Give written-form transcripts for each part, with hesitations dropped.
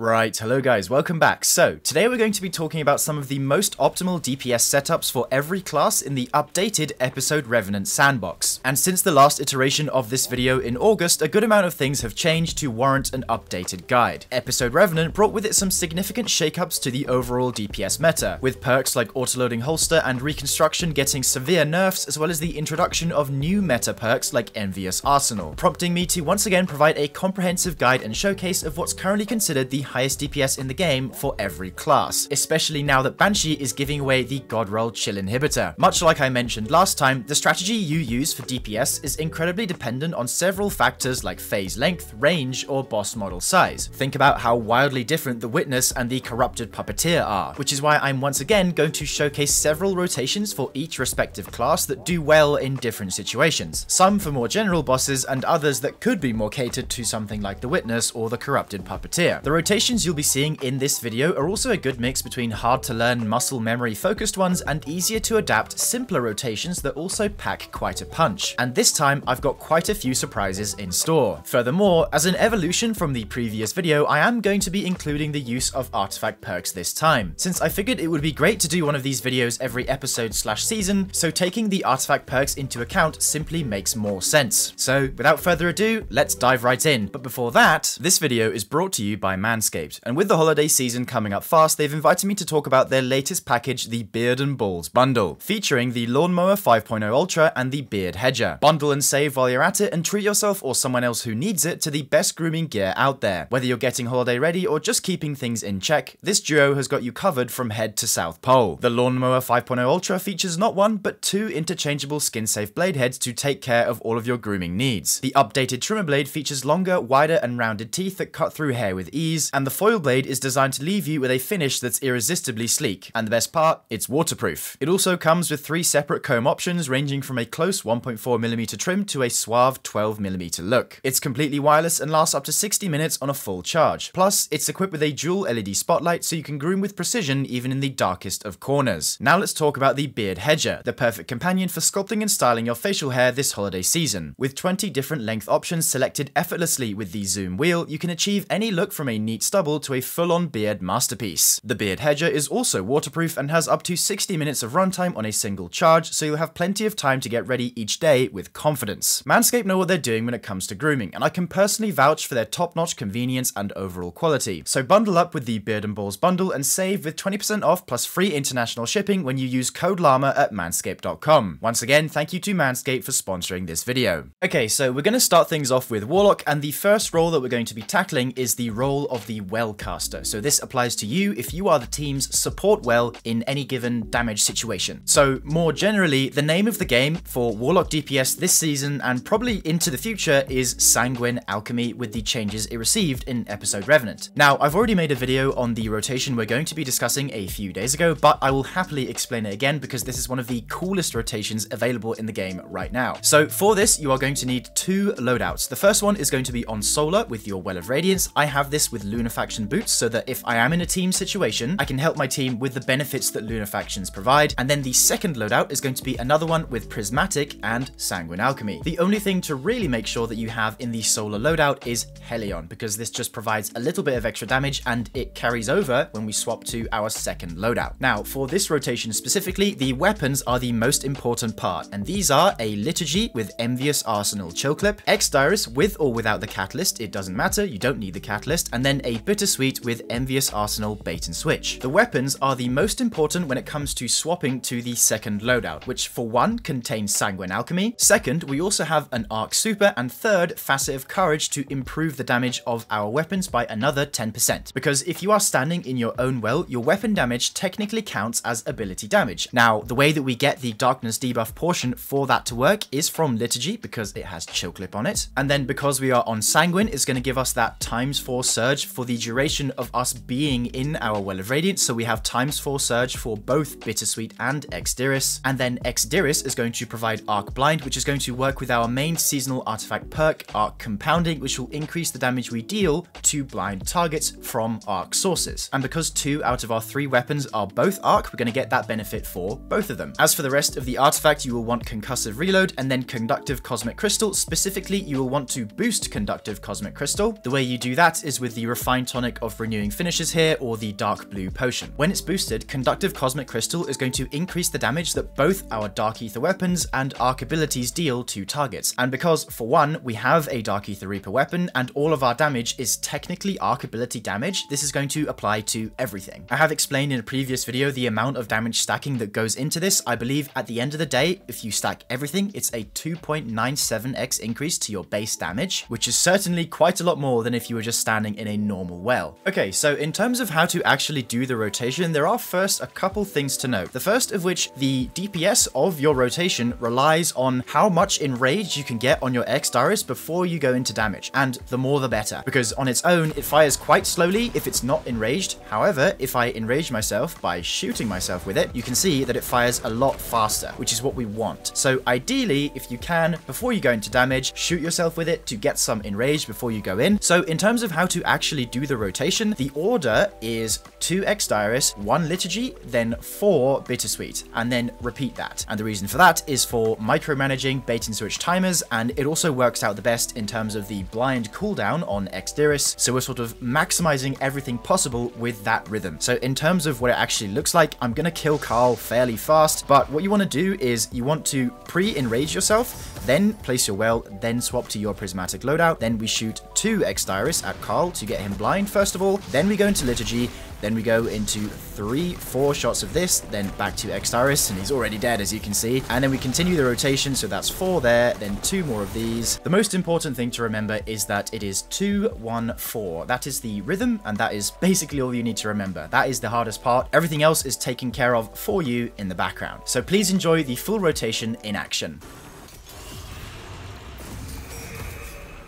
Right, hello guys, welcome back. So, today we're going to be talking about some of the most optimal DPS setups for every class in the updated Episode Revenant sandbox. And since the last iteration of this video in August, a good amount of things have changed to warrant an updated guide. Episode Revenant brought with it some significant shakeups to the overall DPS meta, with perks like autoloading holster and reconstruction getting severe nerfs, as well as the introduction of new meta perks like Envious Arsenal, prompting me to once again provide a comprehensive guide and showcase of what's currently considered the highest DPS in the game for every class, especially now that Banshee is giving away the Godroll Chill Inhibitor. Much like I mentioned last time, the strategy you use for DPS is incredibly dependent on several factors like phase length, range, or boss model size. Think about how wildly different the Witness and the Corrupted Puppeteer are, which is why I'm once again going to showcase several rotations for each respective class that do well in different situations. Some for more general bosses and others that could be more catered to something like the Witness or the Corrupted Puppeteer. The rotations you'll be seeing in this video are also a good mix between hard to learn muscle memory focused ones and easier to adapt simpler rotations that also pack quite a punch. And this time I've got quite a few surprises in store. Furthermore, as an evolution from the previous video, I am going to be including the use of artifact perks this time, since I figured it would be great to do one of these videos every episode/season, so taking the artifact perks into account simply makes more sense. So without further ado, let's dive right in. But before that, this video is brought to you by Manscaped. And with the holiday season coming up fast, they've invited me to talk about their latest package, the Beard and Balls Bundle, featuring the Lawnmower 5.0 Ultra and the Beard Hedger. Bundle and save while you're at it, and treat yourself or someone else who needs it to the best grooming gear out there. Whether you're getting holiday ready or just keeping things in check, this duo has got you covered from head to south pole. The Lawnmower 5.0 Ultra features not one, but two interchangeable skin-safe blade heads to take care of all of your grooming needs. The updated trimmer blade features longer, wider, and rounded teeth that cut through hair with ease, and the foil blade is designed to leave you with a finish that's irresistibly sleek. And the best part, it's waterproof. It also comes with 3 separate comb options ranging from a close 1.4mm trim to a suave 12mm look. It's completely wireless and lasts up to 60 minutes on a full charge. Plus, it's equipped with a dual LED spotlight so you can groom with precision even in the darkest of corners. Now let's talk about the Beard Hedger, the perfect companion for sculpting and styling your facial hair this holiday season. With 20 different length options selected effortlessly with the zoom wheel, you can achieve any look from a neat stubble to a full-on beard masterpiece. The Beard Hedger is also waterproof and has up to 60 minutes of runtime on a single charge, so you'll have plenty of time to get ready each day with confidence. Manscaped know what they're doing when it comes to grooming, and I can personally vouch for their top-notch convenience and overall quality. So bundle up with the Beard and Balls bundle and save with 20% off plus free international shipping when you use code LLAMA at manscaped.com. Once again, thank you to Manscaped for sponsoring this video. Okay, so we're going to start things off with Warlock, and the first role that we're going to be tackling is the role of the Wellcaster. So this applies to you if you are the team's support well in any given damage situation. So more generally, the name of the game for Warlock DPS this season and probably into the future is Sanguine Alchemy, with the changes it received in Episode Revenant. Now, I've already made a video on the rotation we're going to be discussing a few days ago, but I will happily explain it again because this is one of the coolest rotations available in the game right now. So for this, you are going to need 2 loadouts. The first one is going to be on Solar with your Well of Radiance. I have this with Lunafaction boots so that if I am in a team situation, I can help my team with the benefits that Lunafactions provide. And then the second loadout is going to be another one with Prismatic and Sanguine Alchemy. The only thing to really make sure that you have in the Solar loadout is Hellion, because this just provides a little bit of extra damage and it carries over when we swap to our second loadout. Now, for this rotation specifically, the weapons are the most important part, and these are a Liturgy with Envious Arsenal Chill Clip, Exdirus with or without the Catalyst, it doesn't matter, you don't need the Catalyst, and then a Bittersweet with Envious Arsenal Bait and Switch. The weapons are the most important when it comes to swapping to the second loadout, which for one contains Sanguine Alchemy, second we also have an Arc Super, and third Facet of Courage to improve the damage of our weapons by another 10%. Because if you are standing in your own well, your weapon damage technically counts as ability damage. Now, the way that we get the Darkness debuff portion for that to work is from Liturgy because it has Chill Clip on it, and then because we are on Sanguine, it's going to give us that ×4 surge for the duration of us being in our Well of Radiance, so we have ×4 surge for both Bittersweet and Exdirus, and then Exdirus is going to provide Arc Blind, which is going to work with our main seasonal artifact perk, Arc Compounding, which will increase the damage we deal to blind targets from Arc sources. And because 2 out of our 3 weapons are both Arc, we're going to get that benefit for both of them. As for the rest of the artifact, you will want Concussive Reload and then Conductive Cosmic Crystal. Specifically, you will want to boost Conductive Cosmic Crystal. The way you do that is with the Refined Fine Tonic of Renewing Finishes here, or the Dark Blue Potion. When it's boosted, Conductive Cosmic Crystal is going to increase the damage that both our Dark Ether weapons and Arc abilities deal to targets. And because, for one, we have a Dark Ether Reaper weapon, and all of our damage is technically Arc ability damage, this is going to apply to everything. I have explained in a previous video the amount of damage stacking that goes into this. I believe at the end of the day, if you stack everything, it's a 2.97x increase to your base damage, which is certainly quite a lot more than if you were just standing in a normal well. Okay, so in terms of how to actually do the rotation, there are first a couple things to note. The first of which, the DPS of your rotation relies on how much enrage you can get on your Extaris before you go into damage, and the more the better, because on its own it fires quite slowly if it's not enraged. However, if I enrage myself by shooting myself with it, you can see that it fires a lot faster, which is what we want. So ideally, if you can, before you go into damage, shoot yourself with it to get some enrage before you go in. So in terms of how to actually do the rotation, the order is 2 Extaris, 1 Liturgy, then 4 Bittersweet, and then repeat that. And the reason for that is for micromanaging bait and switch timers, and it also works out the best in terms of the blind cooldown on Extiris, so we're sort of maximizing everything possible with that rhythm. So in terms of what it actually looks like, I'm gonna kill Carl fairly fast, but what you want to do is you want to pre-enrage yourself, then place your well, then swap to your prismatic loadout, then we shoot 2 Extiris at Carl to get him blind first of all, then we go into Liturgy, then we go into 3-4 shots of this, then back to Extaris, and he's already dead as you can see, and then we continue the rotation, so that's 4 there, then 2 more of these. The most important thing to remember is that it is 2-1-4. That is the rhythm, and that is basically all you need to remember. That is the hardest part. Everything else is taken care of for you in the background. So please enjoy the full rotation in action.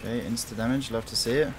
Okay, insta damage, love to see it.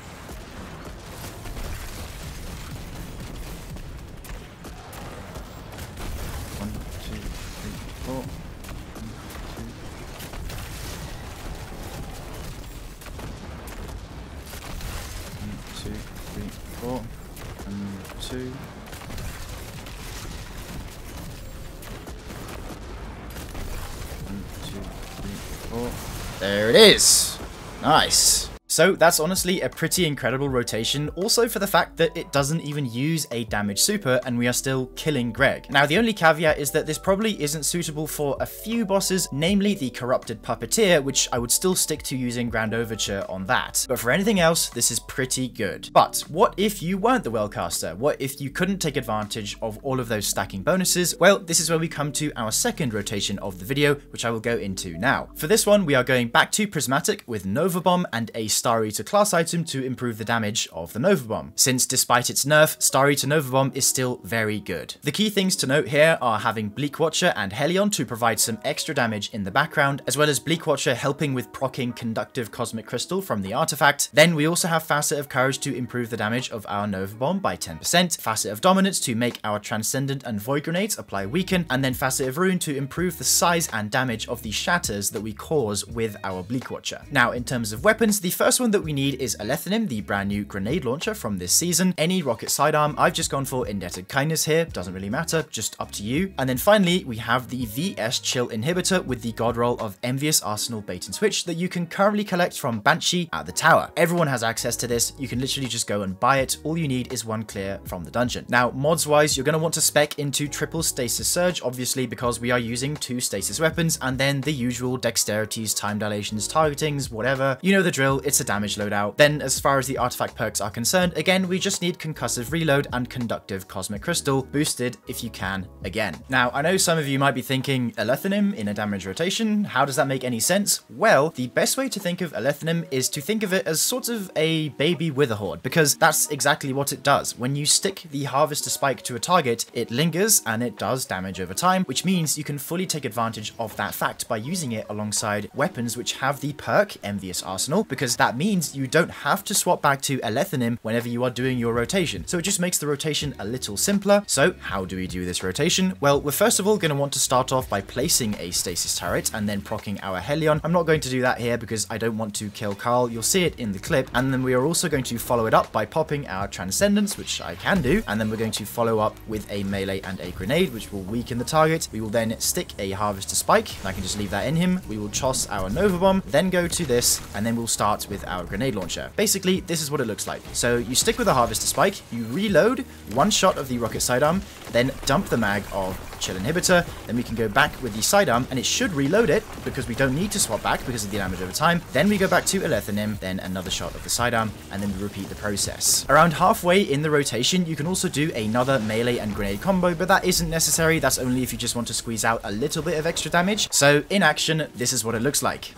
There it is. Nice. So that's honestly a pretty incredible rotation, also for the fact that it doesn't even use a damage super and we are still killing Greg. Now the only caveat is that this probably isn't suitable for a few bosses, namely the Corrupted Puppeteer, which I would still stick to using Grand Overture on that. But for anything else, this is pretty good. But what if you weren't the Wellcaster? What if you couldn't take advantage of all of those stacking bonuses? Well, this is where we come to our second rotation of the video, which I will go into now. For this one, we are going back to Prismatic with Nova Bomb and a Star Eater class item to improve the damage of the Nova Bomb, since despite its nerf, Star Eater Nova Bomb is still very good. The key things to note here are having Bleak Watcher and Helion to provide some extra damage in the background, as well as Bleak Watcher helping with proccing Conductive Cosmic Crystal from the artifact. Then we also have Facet of Courage to improve the damage of our Nova Bomb by 10%, Facet of Dominance to make our Transcendent and Void Grenades apply weaken, and then Facet of Rune to improve the size and damage of the shatters that we cause with our Bleak Watcher. Now in terms of weapons, the first one that we need is Alethanim, the brand new grenade launcher from this season. Any rocket sidearm, I've just gone for Indebted Kindness here, doesn't really matter, just up to you. And then finally, we have the VS Chill Inhibitor with the god roll of Envious Arsenal Bait and Switch that you can currently collect from Banshee at the tower. Everyone has access to this, you can literally just go and buy it, all you need is 1 clear from the dungeon. Now, mods wise, you're going to want to spec into triple Stasis Surge, obviously because we are using 2 stasis weapons, and then the usual dexterities, time dilations, targetings, whatever. You know the drill, it's a damage loadout. Then as far as the artifact perks are concerned, again, we just need Concussive Reload and Conductive Cosmic Crystal, boosted if you can again. Now, I know some of you might be thinking, Alethanim in a damage rotation, how does that make any sense? Well, the best way to think of Alethanim is to think of it as sort of a baby Witherhoard, because that's exactly what it does. When you stick the Harvester Spike to a target, it lingers and it does damage over time, which means you can fully take advantage of that fact by using it alongside weapons which have the perk Envious Arsenal, because that means you don't have to swap back to Alethanim whenever you are doing your rotation. So it just makes the rotation a little simpler. So how do we do this rotation? Well, we're first of all going to want to start off by placing a stasis turret and then proccing our Helion. I'm not going to do that here because I don't want to kill Carl. You'll see it in the clip. And then we are also going to follow it up by popping our Transcendence, which I can do. And then we're going to follow up with a melee and a grenade, which will weaken the target. We will then stick a Harvester Spike. And I can just leave that in him. We will toss our Nova Bomb, then go to this, and then we'll start with with our grenade launcher. Basically, this is what it looks like. So you stick with the harvester spike, you reload, one shot of the rocket sidearm, then dump the mag of chill inhibitor, then we can go back with the sidearm, and it should reload it, because we don't need to swap back because of the damage over time. Then we go back to Alethanim, then another shot of the sidearm, and then we repeat the process. Around halfway in the rotation, you can also do another melee and grenade combo, but that isn't necessary. That's only if you just want to squeeze out a little bit of extra damage. So in action, this is what it looks like.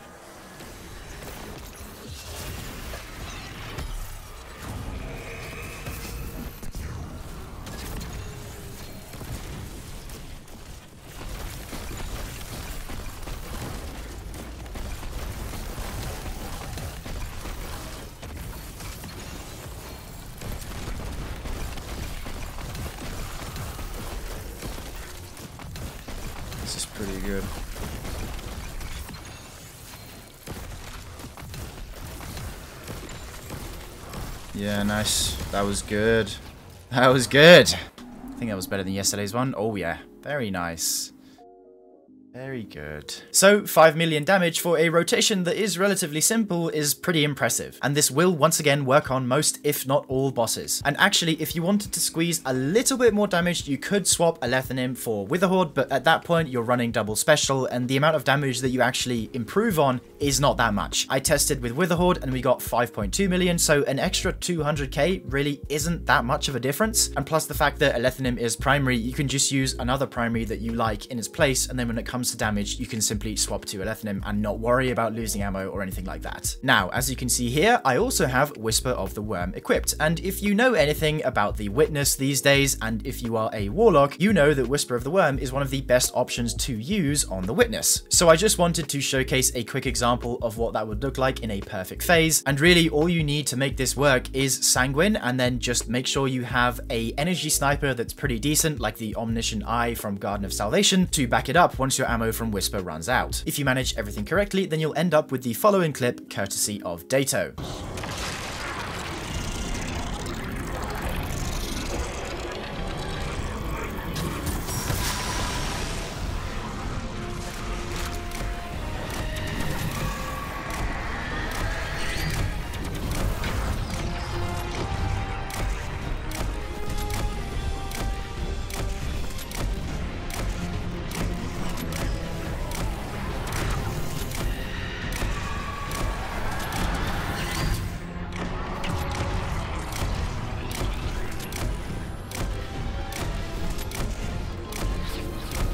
This is pretty good. Yeah, nice. That was good. That was good. I think that was better than yesterday's one. Oh yeah, very nice. Very good. So 5 million damage for a rotation that is relatively simple is pretty impressive. And this will once again work on most, if not all, bosses. And actually, if you wanted to squeeze a little bit more damage, you could swap Alethanim for Witherhoard, but at that point you're running double special and the amount of damage that you actually improve on is not that much. I tested with Witherhoard and we got 5.2 million, so an extra 200k really isn't that much of a difference. And plus the fact that Alethanim is primary, you can just use another primary that you like in its place, and then when it comes to damage, you can simply swap to Alethanim and not worry about losing ammo or anything like that. Now, as you can see here, I also have Whisper of the Worm equipped, and if you know anything about the Witness these days, and if you are a Warlock, you know that Whisper of the Worm is one of the best options to use on the Witness. So I just wanted to showcase a quick example of what that would look like in a perfect phase, and really all you need to make this work is Sanguine, and then just make sure you have a energy sniper that's pretty decent, like the Omniscient Eye from Garden of Salvation, to back it up once your ammo from Whisper runs out. If you manage everything correctly, then you'll end up with the following clip courtesy of Dato.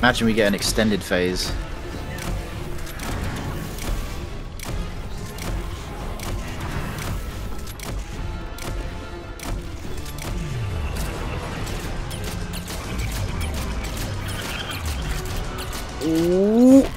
Imagine we get an extended phase. Ooh.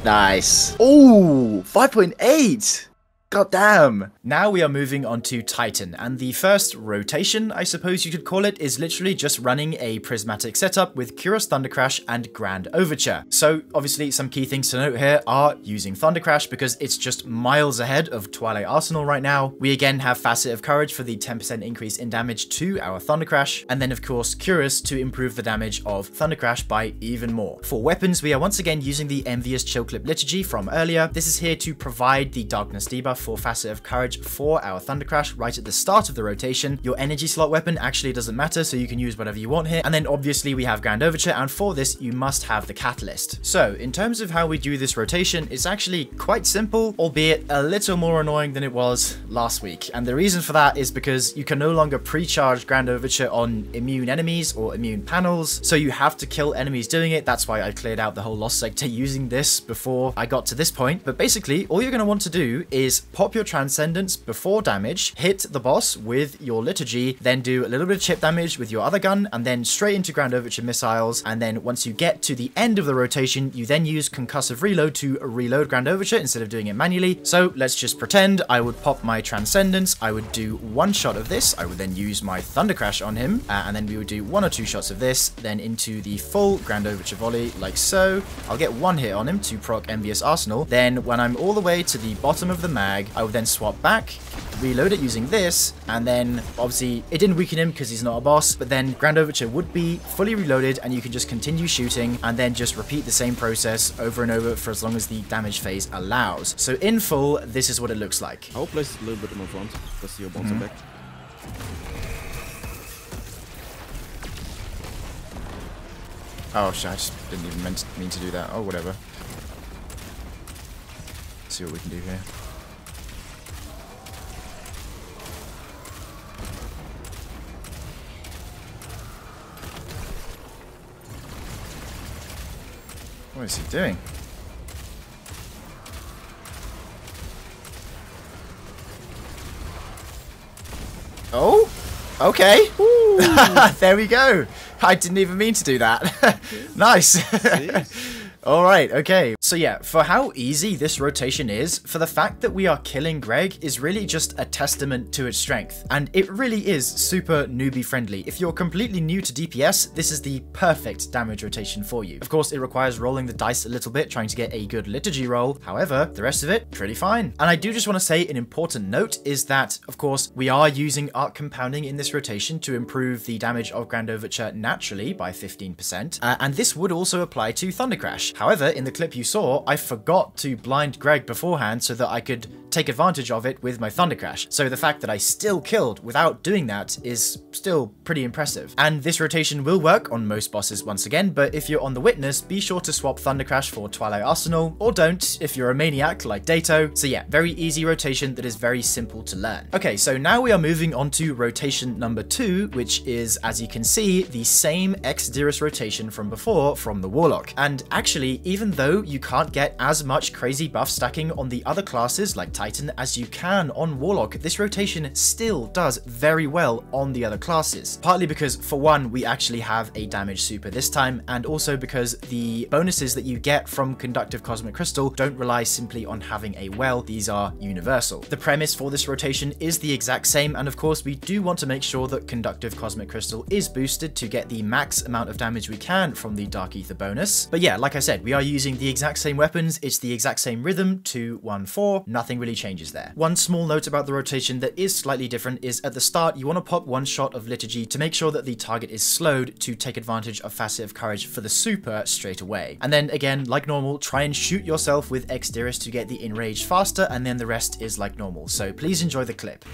Nice. Ooh, 5.8. God damn. Now we are moving on to Titan, and the first rotation, I suppose you could call it, is literally just running a prismatic setup with Cuirass Thundercrash and Grand Overture. So obviously some key things to note here are using Thundercrash because it's just miles ahead of Twilight Arsenal right now. We again have Facet of Courage for the 10% increase in damage to our Thundercrash, and then of course Cuirass to improve the damage of Thundercrash by even more. For weapons, we are once again using the Envious Chill Clip Liturgy from earlier. This is here to provide the Darkness debuff for Facet of Courage for our Thundercrash right at the start of the rotation. Your energy slot weapon actually doesn't matter, so you can use whatever you want here. And then obviously we have Grand Overture, and for this you must have the Catalyst. So in terms of how we do this rotation, it's actually quite simple, albeit a little more annoying than it was last week. And the reason for that is because you can no longer pre-charge Grand Overture on immune enemies or immune panels, so you have to kill enemies doing it. That's why I cleared out the whole Lost Sector using this before I got to this point. But basically all you're going to want to do is pop your Transcendence before damage, hit the boss with your Liturgy, then do a little bit of chip damage with your other gun, and then straight into Grand Overture missiles. And then once you get to the end of the rotation, you then use Concussive Reload to reload Grand Overture instead of doing it manually. So let's just pretend I would pop my Transcendence, I would do one shot of this, I would then use my Thundercrash on him, and then we would do 1 or 2 shots of this, then into the full Grand Overture volley, like so. I'll get 1 hit on him to proc Envious Arsenal. Then when I'm all the way to the bottom of the mag, I would then swap back, reload it using this, and then obviously it didn't weaken him because he's not a boss, but then Grand Overture would be fully reloaded and you can just continue shooting and then just repeat the same process over and over for as long as the damage phase allows. So in full, this is what it looks like. I will place it a little bit in my front because your bombs are back. Oh shit, I just didn't even mean to do that. Oh, whatever. Let's see what we can do here. What is he doing? Oh, okay. There we go. I didn't even mean to do that. Nice. All right, okay. So yeah, for how easy this rotation is, for the fact that we are killing Greg is really just a testament to its strength. And it really is super newbie friendly. If you're completely new to DPS, this is the perfect damage rotation for you. Of course, it requires rolling the dice a little bit, trying to get a good liturgy roll. However, the rest of it, pretty fine. And I do just want to say an important note is that, of course, we are using Arc Compounding in this rotation to improve the damage of Grand Overture naturally by 15%. And this would also apply to Thunder Crash. However, in the clip you saw, I forgot to blind Greg beforehand so that I could take advantage of it with my Thunder Crash. So the fact that I still killed without doing that is still pretty impressive. And this rotation will work on most bosses once again, but if you're on the Witness, be sure to swap Thunder Crash for Twilight Arsenal, or don't if you're a maniac like Dato. So yeah, very easy rotation that is very simple to learn. Okay, so now we are moving on to rotation number 2, which is, as you can see, the same Exodus rotation from before from the Warlock. And actually, even though you can't get as much crazy buff stacking on the other classes like Titan as you can on Warlock, this rotation still does very well on the other classes. Partly because, for one, we actually have a damage super this time, and also because the bonuses that you get from Conductive Cosmic Crystal don't rely simply on having a well, these are universal. The premise for this rotation is the exact same, and of course we do want to make sure that Conductive Cosmic Crystal is boosted to get the max amount of damage we can from the Dark Ether bonus. But yeah, like I said, we are using the exact same weapons, it's the exact same rhythm, 2, 1, 4, nothing really changes there. One small note about the rotation that is slightly different is at the start you want to pop one shot of Liturgy to make sure that the target is slowed to take advantage of Facet of Courage for the super straight away. And then again, like normal, try and shoot yourself with Exodus to get the Enrage faster, and then the rest is like normal. So please enjoy the clip.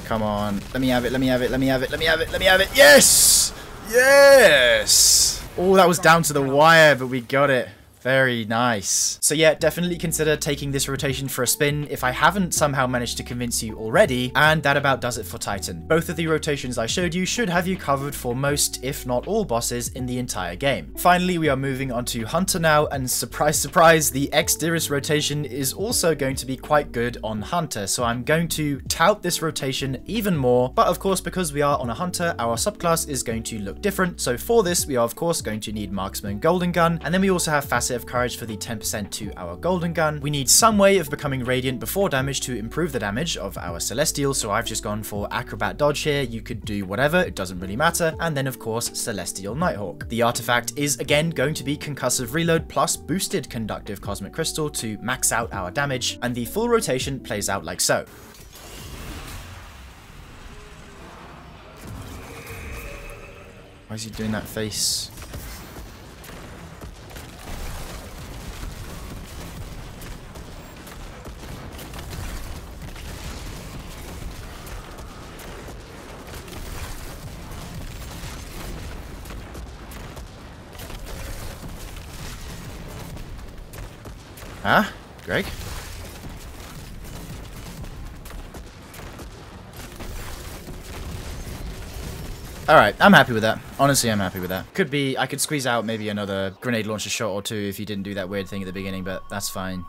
Come on, let me have it, let me have it, let me have it, let me have it, let me have it. Yes! Yes! Oh, that was down to the wire, but we got it. Very nice. So yeah, definitely consider taking this rotation for a spin if I haven't somehow managed to convince you already, and that about does it for Titan. Both of the rotations I showed you should have you covered for most, if not all, bosses in the entire game. Finally, we are moving on to Hunter now, and surprise surprise, the Exodus rotation is also going to be quite good on Hunter, so I'm going to tout this rotation even more, but of course because we are on a Hunter, our subclass is going to look different, so for this we are of course going to need Marksman Golden Gun, and then we also have Facet of Courage for the 10% to our Golden Gun. We need some way of becoming Radiant before damage to improve the damage of our Celestial, so I've just gone for Acrobat Dodge here. You could do whatever, it doesn't really matter. And then of course Celestial Nighthawk. The artifact is again going to be Concussive Reload plus boosted Conductive Cosmic Crystal to max out our damage, and the full rotation plays out like so. Why is he doing that face? Huh? Greg? Alright, I'm happy with that. Honestly, I'm happy with that. Could be, I could squeeze out maybe another grenade launcher shot or two if you didn't do that weird thing at the beginning, but that's fine.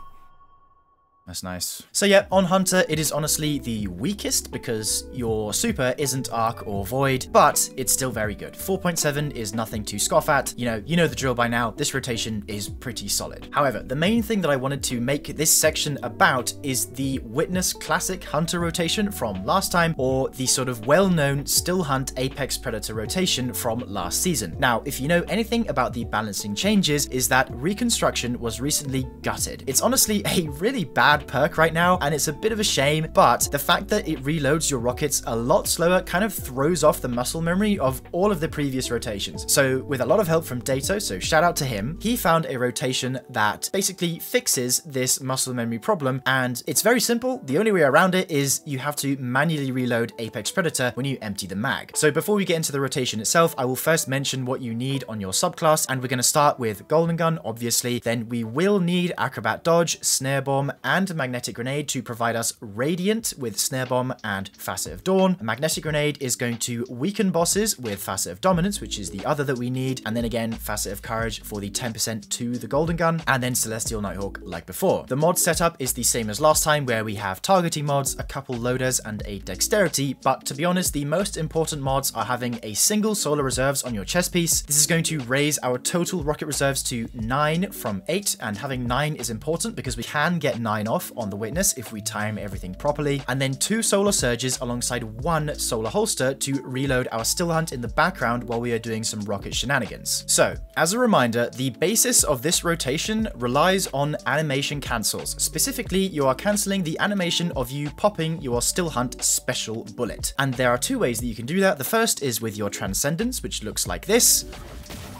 That's nice. So yeah, on Hunter, it is honestly the weakest because your super isn't Arc or Void, but it's still very good. 4.7 is nothing to scoff at. You know the drill by now. This rotation is pretty solid. However, the main thing that I wanted to make this section about is the Witness Classic Hunter rotation from last time, or the sort of well-known Still Hunt Apex Predator rotation from last season. Now, if you know anything about the balancing changes, is that Reconstruction was recently gutted. It's honestly a really bad perk right now, and it's a bit of a shame, but the fact that it reloads your rockets a lot slower kind of throws off the muscle memory of all of the previous rotations. So with a lot of help from Dato, so shout out to him, he found a rotation that basically fixes this muscle memory problem, and it's very simple. The only way around it is you have to manually reload Apex Predator when you empty the mag. So before we get into the rotation itself, I will first mention what you need on your subclass, and we're going to start with Golden Gun, obviously. Then we will need Acrobat Dodge, Snare Bomb, and Magnetic Grenade to provide us Radiant with Snare Bomb and Facet of Dawn. A Magnetic Grenade is going to weaken bosses with Facet of Dominance, which is the other that we need, and then again Facet of Courage for the 10% to the Golden Gun, and then Celestial Nighthawk like before. The mod setup is the same as last time, where we have targeting mods, a couple loaders, and a dexterity, but to be honest, the most important mods are having a single solar reserves on your chest piece. This is going to raise our total rocket reserves to 9 from 8, and having 9 is important because we can get 9 off on the Witness if we time everything properly, and then 2 solar surges alongside 1 solar holster to reload our Still Hunt in the background while we are doing some rocket shenanigans. So, as a reminder, the basis of this rotation relies on animation cancels. Specifically, you are cancelling the animation of you popping your Still Hunt special bullet. And there are 2 ways that you can do that. The first is with your Transcendence, which looks like this.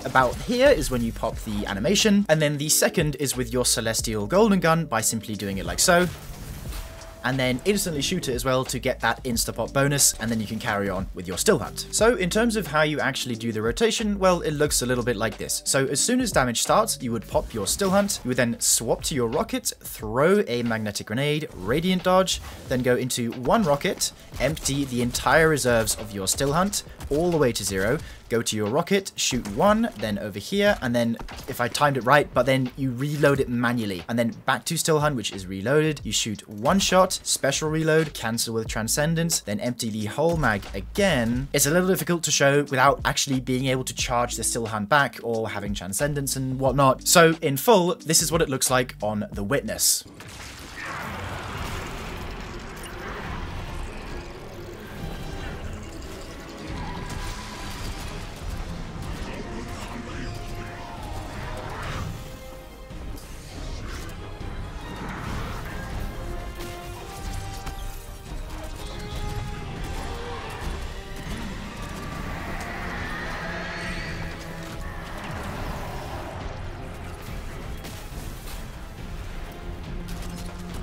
About here is when you pop the animation, and then the second is with your Celestial Golden Gun by simply doing it like so, and then instantly shoot it as well to get that insta-pop bonus, and then you can carry on with your Still Hunt. So in terms of how you actually do the rotation, well, it looks a little bit like this. So as soon as damage starts, you would pop your Still Hunt, you would then swap to your rocket, throw a Magnetic Grenade, Radiant Dodge, then go into 1 rocket, empty the entire reserves of your Still Hunt, all the way to 0, go to your rocket, shoot 1, then over here, and then if I timed it right, but then you reload it manually, and then back to Still Hunt, which is reloaded. You shoot 1 shot, special reload, cancel with Transcendence, then empty the whole mag again. It's a little difficult to show without actually being able to charge the Still Hunt back or having Transcendence and whatnot. So in full, this is what it looks like on the Witness.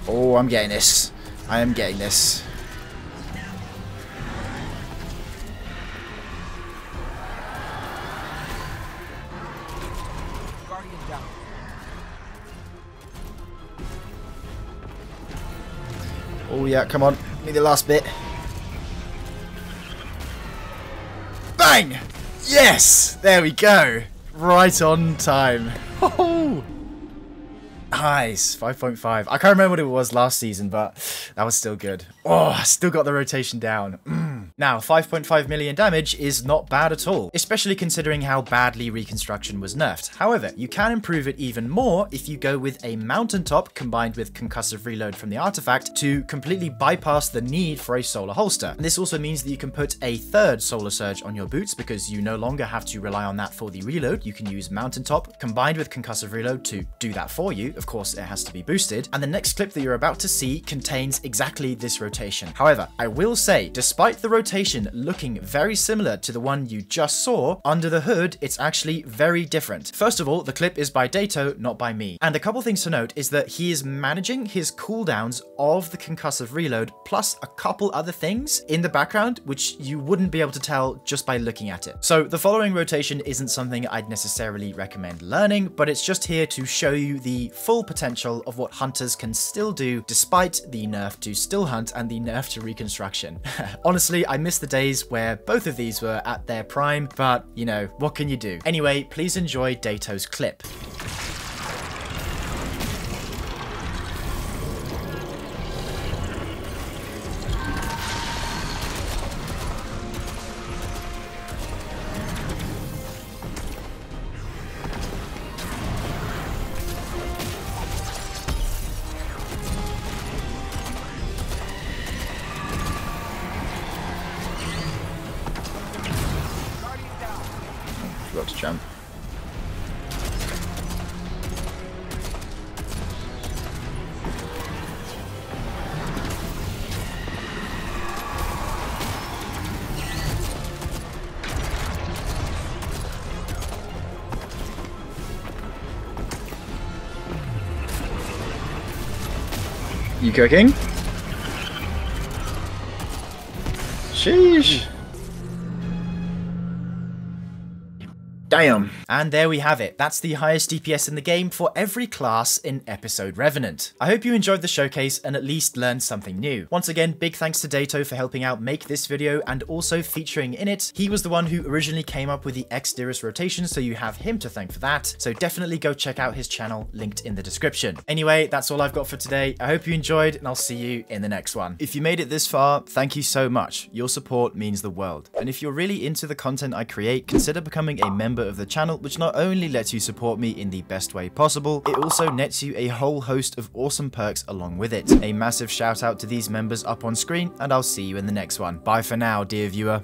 Oh, I'm getting this. I am getting this. Guardian down. Oh yeah, come on. Need the last bit. Bang! Yes! There we go. Right on time. Oh, nice. 5.5. I can't remember what it was last season, but that was still good. Oh, I still got the rotation down. Now, 5.5 million damage is not bad at all, especially considering how badly Reconstruction was nerfed. However, you can improve it even more if you go with a Mountaintop combined with Concussive Reload from the artifact to completely bypass the need for a solar holster. And this also means that you can put a 3rd Solar Surge on your boots because you no longer have to rely on that for the reload. You can use Mountaintop combined with Concussive Reload to do that for you. Of course, it has to be boosted. And the next clip that you're about to see contains exactly this rotation. However, I will say, despite the rotation looking very similar to the one you just saw, under the hood, it's actually very different. First of all, the clip is by Dato, not by me. And a couple things to note is that he is managing his cooldowns of the Concussive Reload, plus a couple other things in the background, which you wouldn't be able to tell just by looking at it. So the following rotation isn't something I'd necessarily recommend learning, but it's just here to show you the full potential of what hunters can still do despite the nerf to Still Hunt and the nerf to Reconstruction. Honestly, I miss the days where both of these were at their prime, but you know, what can you do? Anyway, please enjoy Dato's clip. Forgot to jump. You cooking? Sheesh. Damn. And there we have it. That's the highest DPS in the game for every class in Episode Revenant. I hope you enjoyed the showcase and at least learned something new. Once again, big thanks to Dato for helping out make this video and also featuring in it. He was the one who originally came up with the Exderis rotation, so you have him to thank for that. So definitely go check out his channel, linked in the description. Anyway, that's all I've got for today. I hope you enjoyed and I'll see you in the next one. If you made it this far, thank you so much. Your support means the world. And if you're really into the content I create, consider becoming a member of the channel, which not only lets you support me in the best way possible, it also nets you a whole host of awesome perks along with it. A massive shout out to these members up on screen, and I'll see you in the next one. Bye for now, dear viewer.